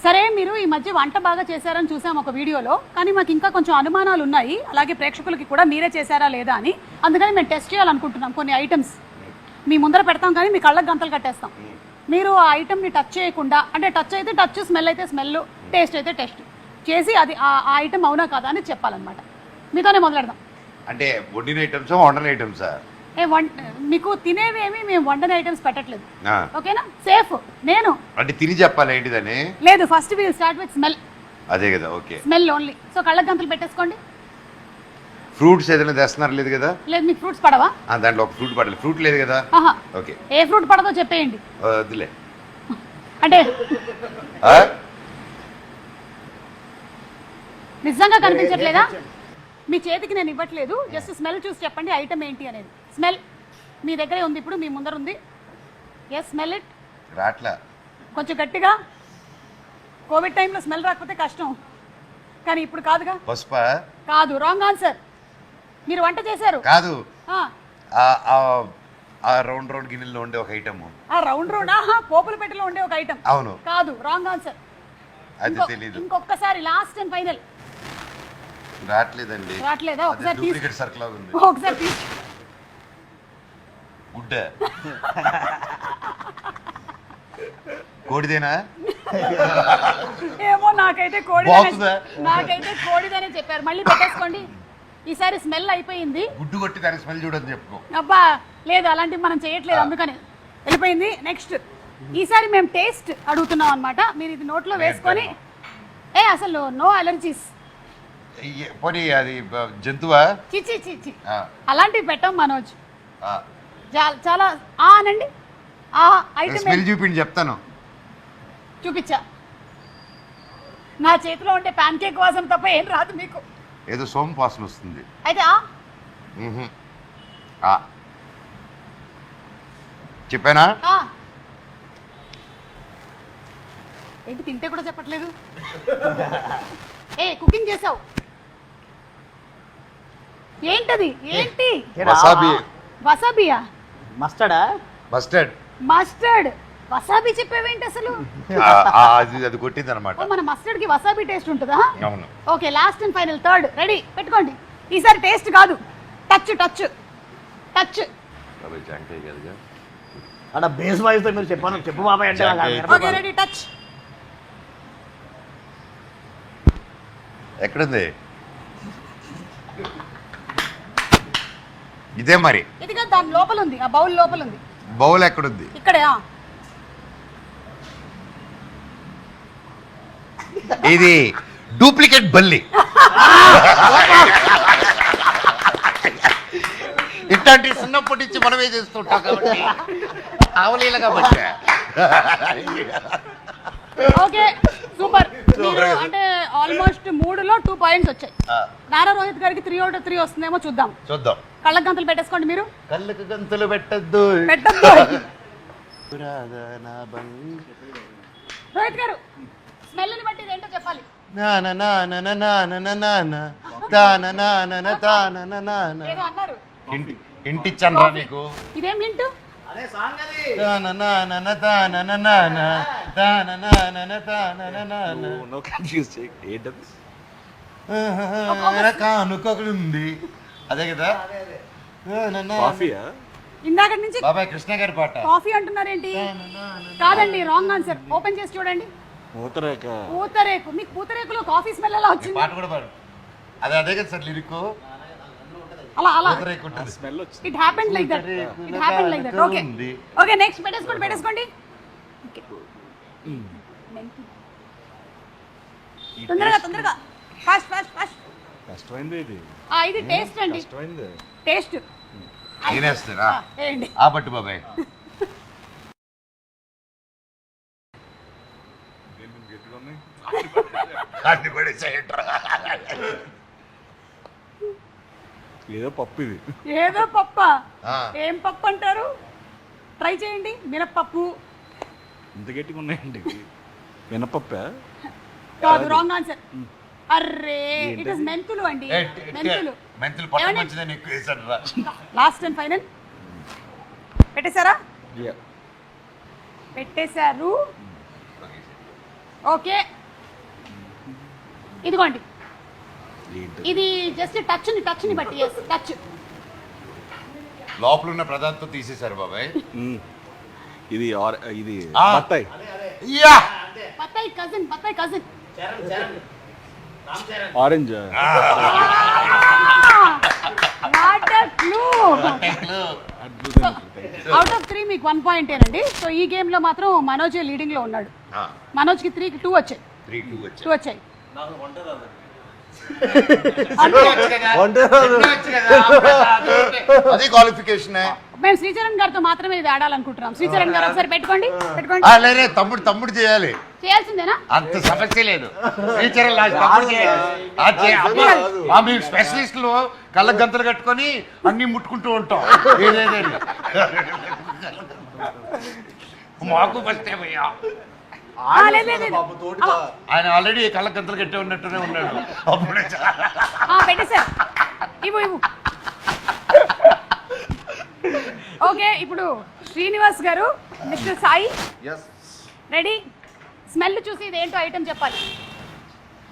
సరే, మీరు ఈ మధ్య వంట బాగా చేశారని చూసాం ఒక వీడియోలో, కానీ మాకు ఇంకా కొంచెం అనుమానాలు ఉన్నాయి, అలాగే ప్రేక్షకులకి కూడా మీరే చేశారా లేదా అని. అందుకని మేము టెస్ట్ చేయాలనుకుంటున్నాం. కొన్ని ఐటమ్స్ మీ ముందర పెడతాం, కానీ మీ కళ్ళకు గంతలు కట్టేస్తాం. మీరు ఆ ఐటమ్ని టచ్ చేయకుండా, అంటే టచ్ అయితే టచ్, స్మెల్ అయితే స్మెల్, టేస్ట్ అయితే టేస్ట్ చేసి అది ఆ ఐటమ్ అవునా కాదా అని చెప్పాలన్నమాట. మీతోనే మొదలెడదాం. అంటే వండిన ఐటమ్స్, వండని ఐటమ్సా? మీకు తినేవేమి మేము వండని ఐటమ్స్ పెట్టట్లేదు, ఓకేనా? సేఫ్. నేను అంటే తిని చెప్పాలి ఏంటిదని లేదు. First will start with smell. అదే కదా, ఓకే. Smell only. సో కళ్ళకు గంతలు పెట్టేసుకోండి. ఫ్రూట్స్ ఏదైనా తెస్తున్నారు? లేదు కదా. లేదు, మీకు ఫ్రూట్స్ పడవా? దాంట్లో ఒక ఫ్రూట్ పడలేదు. ఫ్రూట్ లేదు కదా. ఓకే, ఏ ఫ్రూట్ పడదో చెప్పేయండి. వద్దులే. అంటే నిజంగా కనిపించట్లేదా? మీ చేతికి నేను ఇవ్వట్లేదు, జస్ట్ స్మెల్ చూసి చెప్పండి ఐటమ్ ఏంటి అనేది. స్మెల్ మీ దగ్గరే ఉంది, ఇప్పుడు మీ ముందర ఉంది. Yes, smell it. రాట్లా, కొంచెం గట్టిగా. కోవిడ్ టైంలో స్మెల్ రాకపోతే కష్టం, కానీ ఇప్పుడు కాదుగా. పసుప కాదు, రాంగ్ ఆన్సర్. మీరు వంట చేశారు కాదు. ఆ రౌండ్ రౌండ్ గిన్నెలో ఉండే ఒక ఐటమ్. ఆ రౌండ్ రౌండ్ పోపుల పెట్టెలో ఉండే ఒక ఐటమ్. అవును. కాదు, రాంగ్ ఆన్సర్. అది తెలీదు. ఇంకొకసారి, లాస్ట్ అండ్ ఫైనల్. రాట్లేదండి. రాట్లేదా? ఒకసారి డూప్లికేట్ సర్కిల్ ఉంది. ఒకసారి తీసి. గుడ్డ. కోడిదేనా? ఏమో, నాకైతే కోడిదనే చెప్పారు. మళ్ళీ పెట్టేసుకోండి. ఈసారి స్మెల్ అయిపోయింది. గుడ్డు కొట్టి దాని స్మెల్ చూడని చెప్పుకో. అబ్బా లేదు, అలాంటివి మనం చేయట్లేదు, అందుకని వెళ్ళిపోయింది. నెక్స్ట్, ఈసారి మేము టేస్ట్ అడుగుతున్నాం అనమాట. మీరు ఇది నోట్లో వేసుకొని, అసలు నో అలర్జీస్. పోనీ అది జంతువా? చిచి చిచి, అలాంటివి పెట్టాం మనోజ్. చాలా అనండి. స్మెల్ చూపిండి, చెప్తాను. చూపించా. నా చేతిలో ఉంటే ప్యాన్ కేక్ వాసన తప్ప ఏం రాదు మీకు. ఏదో సోమ్ వాసన వస్తుంది. అయితే చెప్పానా? ఏంటి, తింటే కూడా చెప్పట్లేదు? కుకింగ్ చేసావు ఏంటది? ఏంటి? వసాబీ. వసాబియా? మస్టర్డా? మస్టర్డ్. మస్టర్డ్. వసాబీ చెప్పేవేంటి అసలు? అది కొట్టింది అనమాట. మన మస్టర్డ్ కి వసాబీ టేస్ట్ ఉంటుందా? అవును. Okay, last and final, third. Ready, పెట్టుకోండి. ఈసారి టేస్ట్ కాదు, టచ్ టచ్ టచ్. అక్కడ బేస్ వాయిస్ తో మీరు చెప్పాను, చెప్పు బాబాయ్ అంటే. Okay, ready, touch. ఎక్కడుంది? ఇదే మరి. ఇదిగా దాని లోపల ఉంది, ఆ బౌల్ లోపల ఉంది. బౌల్ ఎక్కడుంది? ఇక్కడే. ఇది డూప్లికేట్ బల్లి. ఇట్లాంటి చిన్నప్పటి నుంచి మనమే చేస్తుంటాం కాబట్టి అవలీల కాబట్టి. Okay, super. అంటే ఆల్మోస్ట్ 3లో 2 పాయింట్స్ వచ్చాయి. నారా రోహిత్ గారికి 3 out of 3 వస్తుందేమో చూద్దాం. కళ్ళకు గంతలు పెట్టేసుకోండి. మీరు కళ్ళకు గంతలు పెట్టద్దు. రోహిత్ గారు, స్మెల్ ని బట్టి ఏంటో చెప్పాలి. ఏదో అన్నారు. ఇంటిచ్చండ్రా నీకు. ఇదేం లింటు? కానుకొకటి అదే కదా. ఇందాక నుంచి బాబాయ్ కృష్ణ గారి పాట. కాఫీ అంటున్నారేంటి? కాదండి, రాంగ్ ఆన్సర్. ఓపెన్ చేసి చూడండి. పూతరేకు. మీకు పూతరేకులో కాఫీ స్మెల్ ఎలా వచ్చింది? పాట కూడా పాడు. అదే కదా సార్ లిరిక్. అలా smell it happened like that. Okay okay, next పెట్టేసుకోండి. తొందరగా ఫాస్ట్. కష్టమైంది ఇది. ఇది టేస్ట్ అండి. టేస్ట్ తినేస్తారా? ఆ పట్టు బాబాయ్. ఏదో పప్పు ఇది. ఏదో పప్ప. ఏం పప్పు అంటారు? ట్రై చేయండి. మినప్పప్పు. ఇంత గట్టిగా ఉన్నాయండి. మినపప్పా? కాదు, రాంగ్ ఆన్సర్. అర్రే, ఇట్ ఇస్ మెంతులు అండి. మెంతులు పట్టు మంచిదని ఎక్కువ వేసాను రా. Last and final. పెట్టేశారా? పెట్టేశారు. ఓకే ఇదిగోండి ఏంటి? ఇది జస్ట్ టచ్ని బట్టి టచ్ లోపల ఉన్న పదార్థంతో తీసేశారు బాబాయ్. ఇది ఇది ఆ. బత్తాయి. యా బత్తాయి cousin orange. What a clue out of 3 మీకు 1 పాయింటేనండి. సో ఈ గేమ్ లో మాత్రం మనోజ్ లీడింగ్ లో ఉన్నాడు. మనోజ్కి 3కి 2 వచ్చాయి. 3-2 వచ్చాయి. 2 వచ్చాయి. అది క్వాలిఫికేషన్. మేము శ్రీచరణ్ గారితో మాత్రమే ఇది ఆడాలనుకుంటున్నాం. శ్రీచరణ్ గారు ఒకసారి పెట్టుకోండి. లేదే తమ్ముడు చేయాలి. చేయాల్సిందేనా? అంత సమస్య లేదు. టీచర్ తమ్ముడు చేయాలి. మేము స్పెషలిస్టులు కళ్ళ గంతలు కట్టుకొని అన్ని ముట్టుకుంటూ ఉంటాం. ఏదేదని మాకు ఫస్ట్ ఏమయ్యా ఆయన ఆల్రెడీ కళ్ళ గంతలు కట్టే ఉన్నట్టునే ఉన్నాడు. అప్పుడే పెట్టేశారు. ఇవ్వు ఓకే. ఇప్పుడు శ్రీనివాస్ గారు, మిస్టర్ సాయి రెడీ. స్మెల్ చూసి ఇది ఏంటో ఐటమ్ చెప్పాలి.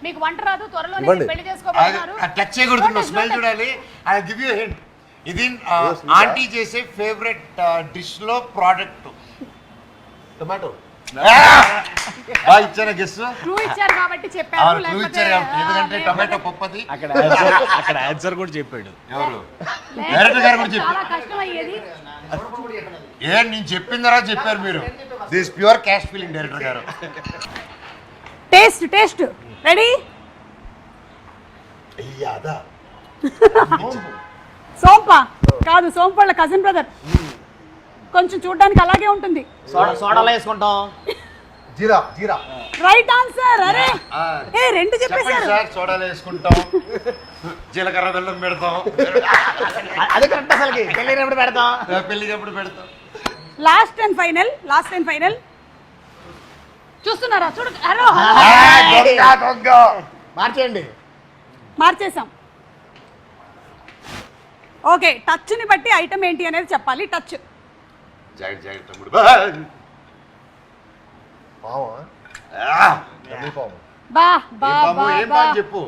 మీకు వంట రాదు, త్వరలోనే పెళ్లి చేసుకోబోతున్నారు. టచ్ చేయకూడదు, స్మెల్ చూడాలి. I give you hint. ఇది ఆంటీ చేసే ఫేవరెట్ డిష్ లో ప్రోడక్ట్. టొమాటో. బాగా ఇచ్చారా గెస్? క్లూ ఇచ్చారు కాబట్టి చెప్పారు. ఎందుకంటే టొమాటో పప్పది. అక్కడ ఆన్సర్ కూడా చెప్పాడు. ఎవరు? డైరెక్టర్ గారు కూడా చాలా చెప్పారు. కష్టం అయ్యేది. నేను చెప్పిన తర్వాత చెప్పారు మీరు. This pure cash feeling director గారు. Taste ready. సోంపా కాదు, సోంపళ్ళ కజిన్ బ్రదర్. కొంచెం చూడడానికి అలాగే ఉంటుంది. సోడాలో వేసుకుంటాం. జీరా. Right answer. అరే రెండు చెప్పేశారు. సార్ సోడాలు వేసుకుంటాం, జీలకర్ర బెల్లం పెడతాం. అదే కరెక్ట్. అసలుకి పెళ్ళినప్పుడు పెడతాం. పెళ్లికి ఎప్పుడు పెడతాం. లాస్ట్ అండ్ ఫైనల్ చూస్తున్నారా? చూడు. హలో మార్చేయండి. మార్చేసాం. ఓకే, టచ్ని బట్టి ఐటమ్ ఏంటి అనేది చెప్పాలి. టచ్. జాగ్రత్త తమ్ముడు. బా ఏం బాగా చెప్పు.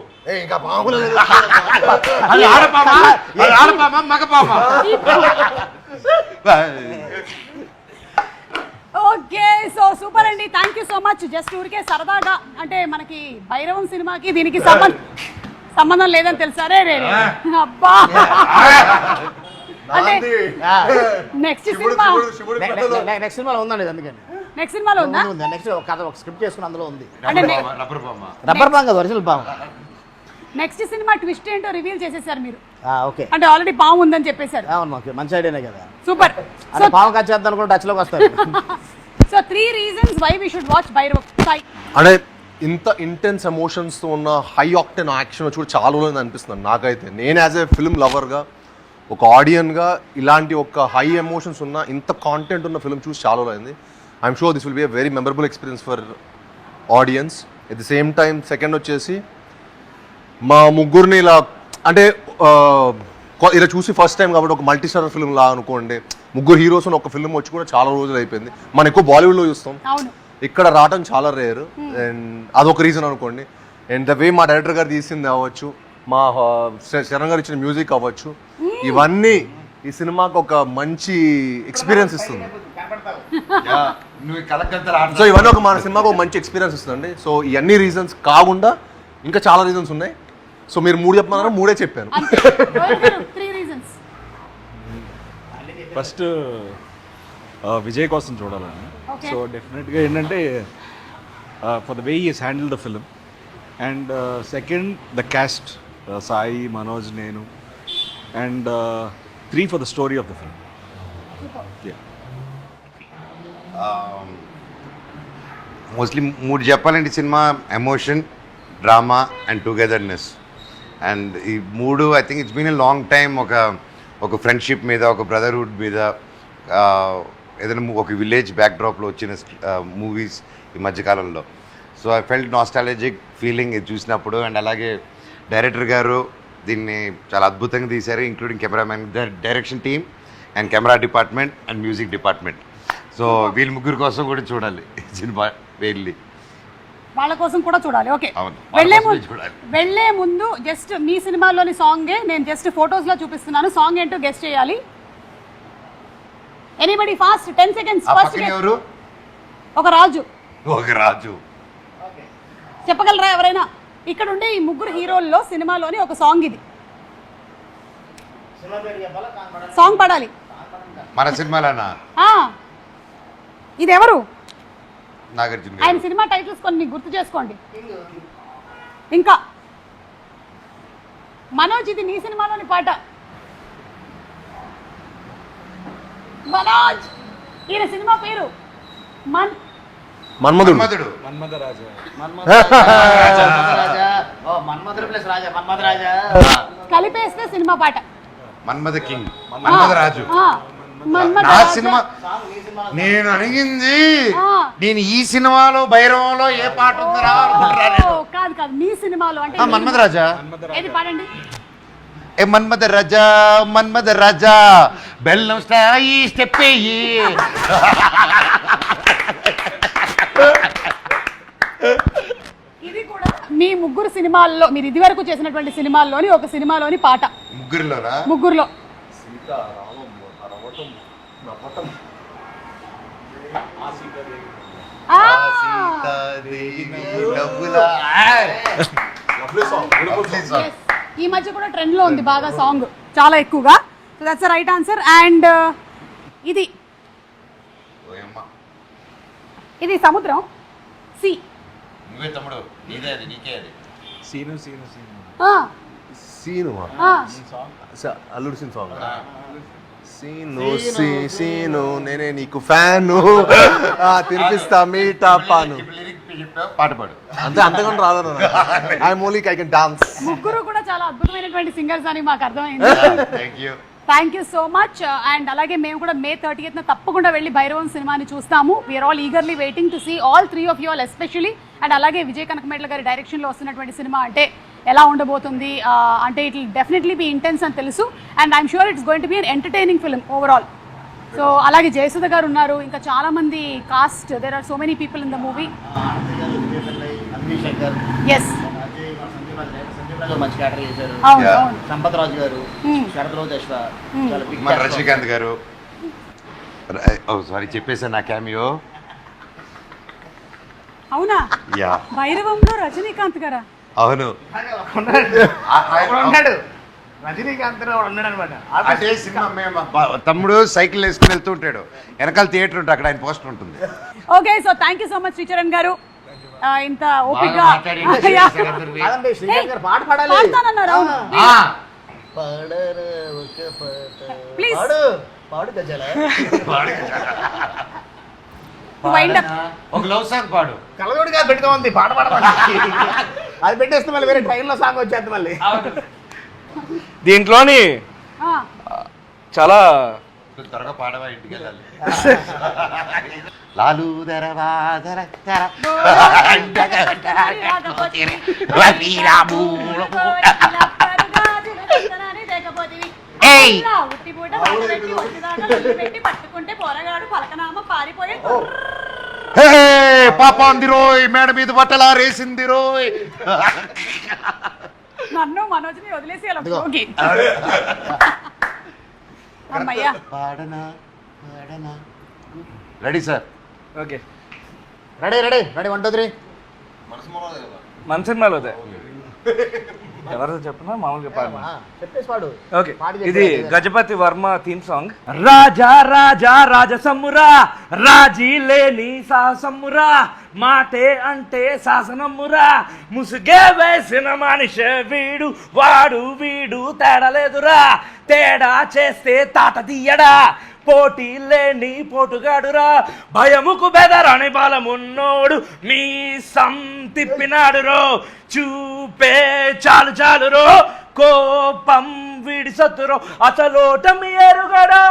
ఇంకా పాములు అది ఆడపామా మగపామా? ఓకే, సో సూపర్ అండి. Thank you so much. Just ఊరికే సరదాగా, అంటే మనకి భైరవం సినిమాకి దీనికి సంబంధం లేదని తెలుసా? రే అబ్బా. అంటే నెక్స్ట్ సినిమాలో ఉందండి. అందుకని నెక్స్ట్ సినిమాలో ఉందా? నెక్స్ట్ కథ ఒక స్క్రిప్ట్ చేసుకుని అందులో ఉంది. రబ్బర్ పాము కదా, ఒరిజినల్ పాము. నెక్స్ట్ సినిమా ట్విస్ట్ ఏంటో రివీల్ చేసేసారు మీరు. ఓకే, అంటే ఆల్రెడీ పాము ఉందని చెప్పేశారు. ఓకే, మంచి ఐడియానే కదా. సూపర్. అంటే పాము కచ్చేద్దాం అనుకుంటే టచ్ లోకి వస్తారు. So 3 reasons why we should watch Bhairav. Sai, అంటే ఇంత ఇంటెన్స్ ఎమోషన్స్తో ఉన్న హై ఆక్టెన్ యాక్షన్ వచ్చి కూడా చాలా రోజులు అనిపిస్తుంది నాకైతే. నేను యాజ్ ఏ ఫిల్మ్ లవర్గా, ఒక ఆడియన్గా ఇలాంటి ఒక హై ఎమోషన్స్ ఉన్న ఇంత కాంటెంట్ ఉన్న ఫిల్మ్ చూసి చాలా రోజులు అయింది. I'm sure this will be a very memorable experience for audience. At the same time second వచ్చేసి మా ముగ్గురిని ఇలా, అంటే ఇలా చూసి ఫస్ట్ టైం కాబట్టి ఒక మల్టీ స్టారర్ ఫిల్మ్ లా అనుకోండి. ముగ్గురు హీరోస్ ఉన్న ఒక ఫిల్మ్ వచ్చి కూడా చాలా రోజులు అయిపోయింది. మనం ఎక్కువ బాలీవుడ్లో చూస్తాం, ఇక్కడ రావటం చాలా రేర్. అండ్ అదొక రీజన్ అనుకోండి. అండ్ ద వే మా డైరెక్టర్ గారు తీసింది అవ్వచ్చు, మా శరణ్ గారు ఇచ్చిన మ్యూజిక్ అవ్వచ్చు, ఇవన్నీ ఈ సినిమాకి ఒక మంచి ఎక్స్పీరియన్స్ ఇస్తుంది. సో ఇవన్నీ ఒక మన సినిమాకి ఒక మంచి ఎక్స్పీరియన్స్ ఇస్తుందండి. సో ఇవన్నీ రీజన్స్ కాకుండా ఇంకా చాలా రీజన్స్ ఉన్నాయి. సో మీరు 3 చెప్పమన్నారు, 3 చెప్పాను. ఫస్ట్ విజయ్ కోసం చూడాలని. సో డెఫినెట్గా ఏంటంటే for the way is handle the film. And second the cast, Sai, Manoj, నేను. And 3 for the story of the film. Mostly 3 చెప్పాలంటే సినిమా emotion, drama and togetherness. And ఈ 3 I think it's been a long time. ఒక friendship మీద, ఒక brotherhood మీద, ఏదైనా ఒక విలేజ్ బ్యాక్డ్రాప్లో వచ్చిన మూవీస్ ఈ మధ్యకాలంలో. So I felt nostalgic feeling ఇది చూసినప్పుడు. అండ్ అలాగే డైరెక్టర్ గారు దీన్ని చాలా అద్భుతంగా తీశారు, including cameraman, direction team and camera department and music department. So వీళ్ళ ముగ్గురు కోసం కూడా చూడాలి సినిమా వెళ్ళి. వాళ్ళ కోసం కూడా చూడాలి. ఓకే, అవును, వాళ్ళ కోసమే చూడాలి. వెళ్ళే ముందు జస్ట్ మీ సినిమాలోని సాంగే నేను జస్ట్ ఫొటోస్ లో చూపిస్తున్నాను. సాంగ్ ఏంటో గెస్ట్ చేయాలి. Anybody fast, 10 seconds. ఆ ఫస్ట్ పక్కన ఎవరు? ఒక రాజు. ఒక రాజు. చెప్పగలరా ఎవరైనా? ఇక్కడ ఉండే ఈ ముగ్గురు హీరోల్లో సినిమాలోని ఒక సాంగ్ ఇది. సాంగ్ పడాలి. మన సినిమాలోనా? ఆ, ఇది ఎవరు? నాగార్జున ఆయన గారు. సినిమా టైటిల్స్ కొన్ని గుర్తు చేసుకోండి. ఇంకా మనోజ్, ఇది నీ సినిమాలోని పాట. మనోజ్, ఈయన సినిమా పేరు మన్మధుడు. మన్మధుడు. మన్మధరాజా. మన్మధుడు ప్లస్ రాజా, మన్మధ రాజా. కలిపేస్తే సినిమా పాట. మన్మధ కింగ్, మన్మధ రాజు. ఆ, మన్మథ నా రాజా. సినిమా నేను అడిగింది, ఆ. నేను ఈ సినిమాలో భైరవంలో ఏ పాట ఉందిరా అనుకుంటున్నా నేను. ఓ, కాదు కాదు, మీ సినిమాలో అంటే ఆ, మన్మధ రాజా. ఏది పాడండి. ఏ మన్మధ రాజా, మన్మధ రాజా, బెల్లం స్థాయి స్టెప్ అయ్యి. ఇది కూడా మీ ముగ్గురు సినిమాల్లో, మీరు ఇదివరకు చేసినటువంటి సినిమాల్లోని ఒక సినిమాలోని పాట. ముగ్గురులోనా? ముగ్గురులో ఆ, సీతాదేవి నవ్వులా. ఆయ్. Lovely song. yes. ఈ మధ్య కూడా ట్రెండ్ లో ఉంది బాగా సాంగ్, చాలా ఎక్కువగా. So that's the right answer. And ఇది ఓయమ్మ. ఇది సముద్రం, సి. నువ్వే తమ్ముడు, నీదే అది, నీకే అది. సీను సీను సీను. సీను అల్లుడు సీన్ సాంగ్. సీను సీను నేనే నీకు ఫ్యాను, తినిపిస్తా మీటా పాను. పాట పాడు. అంతే, అంతకుండా రాదు. I only I can dance. ముగ్గురు కూడా చాలా అద్భుతమైనటువంటి సింగర్స్ అని మాకు అర్థమైంది. Thank you so much. And అలాగే మేము కూడా May 30th తప్పకుండా వెళ్ళి భైరవం సినిమాని చూస్తాము. We're all eagerly waiting to see all 3 of you all especially. And అలాగే విజయ్ కనకమేట్ల గారి డైరెక్షన్లో వస్తున్నటువంటి సినిమా అంటే ఎలా ఉండబోతుంది అంటే it will definitely be intense అని తెలుసు. And I'm sure it's going to be an entertaining film overall. So అలాగే జయసుధ గారు ఉన్నారు, ఇంకా చాలా మంది cast, there are so many people in the movie. Yes, మంచి క్యాటర్ చేశారు. అవును Yeah. అవును. సంపత్ రాజు గారు, శరత్ రోజు అశ్వ, చాలా big మన cast. రజనీకాంత్ గారు. సారీ చెప్పేసా నా క్యామియో. అవునా? యా, భైరవంలో రజనీకాంత్ గారా? అవును. ఉన్నాడు రజనీకాంత్ ఉన్నాడు అనమాట. అదే సినిమా మేము తమ్ముడు సైకిల్ వేసుకుని వెళ్తూ ఉంటాడు, వెనకాల థియేటర్ ఉంటుంది, అక్కడ ఆయన పోస్టర్ ఉంటుంది. Okay, so thank you so much Sricharan గారు. ఇంత ఓపిక్గా కాదండి, శ్రీకాంత్ గారు పాట పాడాలి. పాడతానన్నారు. అవును. పాడరా ఒక పాట. Please. పాడు పాడు గజాల. Wind up. ఒక లవ్ సాంగ్ పాడు. కలగోడిగా పెట్టుకోమంది పాట పాడమని. అది పెట్టేస్తే మళ్ళీ వేరే ట్రైన్లో సాంగ్ వచ్చేది మళ్ళీ. దీంట్లోని చాలా త్వరగా పాడవా, ఇంటికి వెళ్ళాలి. లాలు దరవా దర దర పట్టుకుంటే పోరగాడు పలకనామ పారిపోయి పాపాంది రోయ్, మేడ మీద బట్టలా రేసింది రోయ్. నన్ను మనోజ్ని వదిలేసి అలా పోగి. అమ్మయ్యా. పాడనా పాడనా. Ready sir? Okay. Ready ready ready 1 2 3. మన సినిమాలో ఎవరితో చెప్పినా మామూలుగా పాడమా? చెప్పేసి పాడు. ఓకే, పాడి ఇది చెప్పేసి. Gajapati Varma theme song. రాజా రాజా రాజసమ్మురా, రాజీ లేని సాహసమ్మురా, మాటే అంటే శాసనమ్మురా, ముసుగే వేసిన మనిషే వీడు, వాడు వీడు తేడలేదురా, తేడా చేస్తే తాట తీయడా, పోటీ లేని పోటుగాడురా, భయముకు బెదరని బలమున్నోడు మీ సం తిప్పినాడు రో, చూపే చాలు చాలు రో, కోపం వీడి సత్తురో, అసలోటమి ఎరుగడా.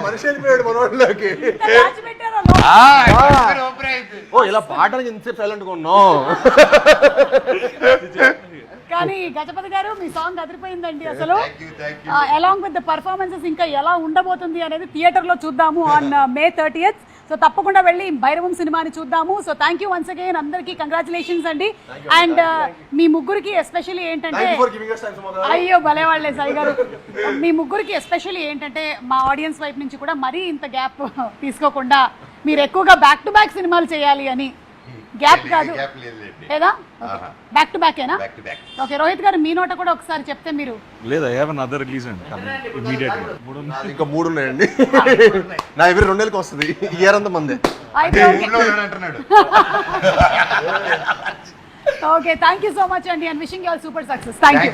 మనిషి వెళ్ళిపోయాడు మనోళ్ళకి. ఓ ఇలా పాటకి ఇంత సైలెంట్ గా ఉన్నావు. కానీ గజపతి గారు మీ సాంగ్ అదిరిపోయిందండి అసలు. Thank you. Along with the performances ఇంకా ఎలా ఉండబోతుంది అనేది థియేటర్లో చూద్దాము ఆన్ May 30th. సో తప్పకుండా వెళ్ళి భైరవం సినిమాని చూద్దాము. So thank you once again, అందరికీ కంగ్రాచులేషన్స్ అండి. అండ్ మీ ముగ్గురికి ఎస్పెషల్లీ ఏంటంటే, అయ్యో భలే వాళ్ళే సాయి గారు, మీ ముగ్గురికి ఎస్పెషల్లీ ఏంటంటే మా ఆడియన్స్ వైపు నుంచి కూడా మరీ ఇంత గ్యాప్ తీసుకోకుండా మీరు ఎక్కువగా బ్యాక్ టు బ్యాక్ సినిమాలు చేయాలి అని. గ్యాప్ కాదు లేదా, బ్యాక్ టు బ్యాకేనా? ఓకే, రోహిత్ గారు మీ నోట కూడా ఒకసారి చెప్తే మీరు. లేదు, ఐ హావ్ అనదర్ రిలీజ్ అండి ఇమీడియట్గా. ఇంకా 3 ఉన్నాయండి. నా ఎవరి 2 నెలలకు వస్తుంది, ఇయర్ అంతా మందే. అయితే అంటున్నాడు. Okay, thank you so much అండి, and wishing you all super success. Thank you.